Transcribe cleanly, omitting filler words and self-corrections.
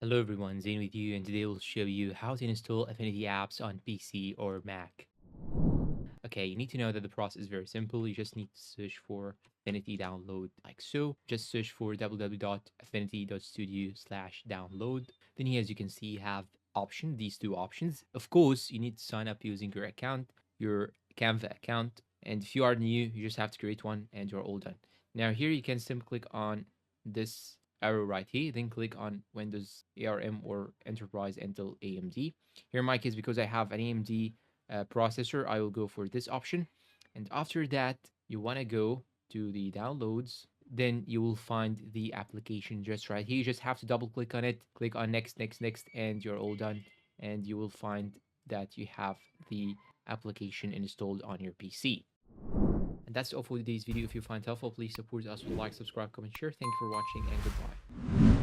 Hello everyone, Zane with you, and today we'll show you how to install Affinity apps on PC or Mac. Okay, you need to know that the process is very simple. You just need to search for Affinity download like so. Just search for www.affinity.studio/download. Then here, as you can see, you have these two options. Of course, you need to sign up using your account, your Canva account. And if you are new, you just have to create one and you're all done. Now here you can simply click on this arrow right here, then click on Windows ARM or Enterprise Intel AMD. Here in my case, because I have an AMD processor, I will go for this option. And after that, you want to go to the downloads. Then you will find the application just right here. You just have to double click on it, click on next, next, next, and you're all done. And you will find that you have the application installed on your PC. And that's all for today's video. If you find it helpful, please support us with like, subscribe, comment, share. Thank you for watching, and goodbye.